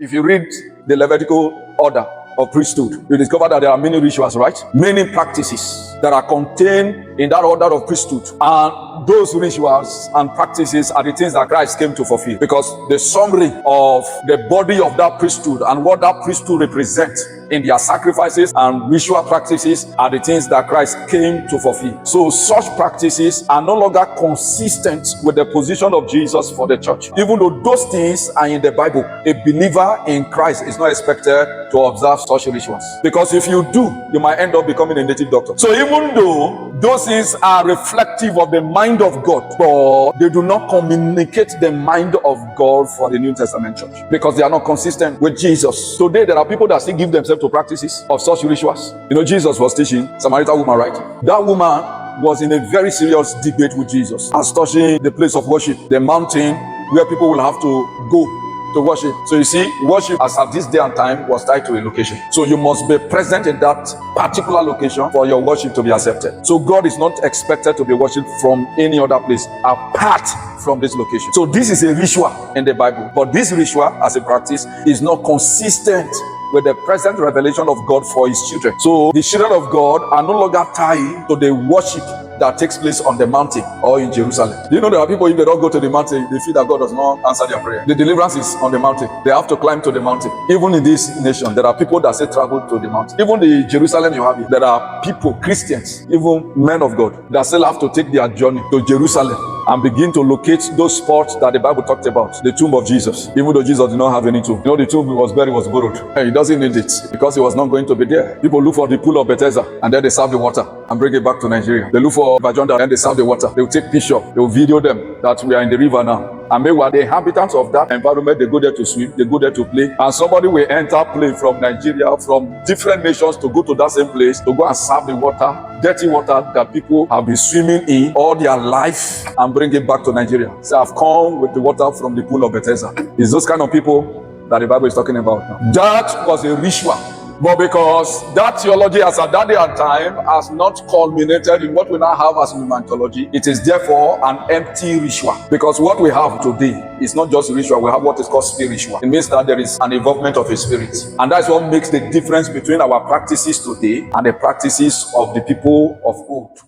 If you read the Levitical order of priesthood, you discover that there are many rituals, right? Many practices that are contained in that order of priesthood. And those rituals and practices are the things that Christ came to fulfill. Because the summary of the body of that priesthood and what that priesthood represents in their sacrifices and ritual practices are the things that Christ came to fulfill. So such practices are no longer consistent with the position of Jesus for the church. Even though those things are in the Bible, a believer in Christ is not expected to observe such rituals. Because if you do, you might end up becoming a native doctor. So even though those things are reflective of the mind of God, but they do not communicate the mind of God for the New Testament church, because they are not consistent with Jesus. Today, there are people that still give themselves to practices of such rituals. You know, Jesus was teaching Samaritan woman, right? That woman was in a very serious debate with Jesus as touching the place of worship, the mountain where people will have to go to worship. So you see, worship as at this day and time was tied to a location. So you must be present in that particular location for your worship to be accepted. So God is not expected to be worshipped from any other place apart from this location. So this is a ritual in the Bible, but this ritual as a practice is not consistent with the present revelation of God for his children. So the children of God are no longer tied to the worship that takes place on the mountain or in Jerusalem. Do you know there are people, if they don't go to the mountain, they feel that God does not answer their prayer. The deliverance is on the mountain. They have to climb to the mountain. Even in this nation, there are people that say travel to the mountain. Even the Jerusalem you have here, there are people, Christians, even men of God, that still have to take their journey to Jerusalem and begin to locate those spots that the Bible talked about. The tomb of Jesus, even though Jesus did not have any tomb. You know, the tomb he was buried was borrowed. And he doesn't need it because he was not going to be there. People look for the pool of Bethesda and then they serve the water and bring it back to Nigeria. They look for Vajonda and they serve the water. They will take picture. They will video them that we are in the river now. And meanwhile, the inhabitants of that environment, they go there to swim, they go there to play. And somebody will enter plane from Nigeria, from different nations to go to that same place, to go and serve the water, dirty water that people have been swimming in all their life and bring it back to Nigeria. So I've come with the water from the pool of Bethesda. It's those kind of people that the Bible is talking about now. That was a ritual. But because that theology as at that day and time has not culminated in what we now have as pneumatology, it is therefore an empty ritual. Because what we have today is not just ritual, we have what is called spiritual. It means that there is an involvement of a spirit. And that's what makes the difference between our practices today and the practices of the people of old.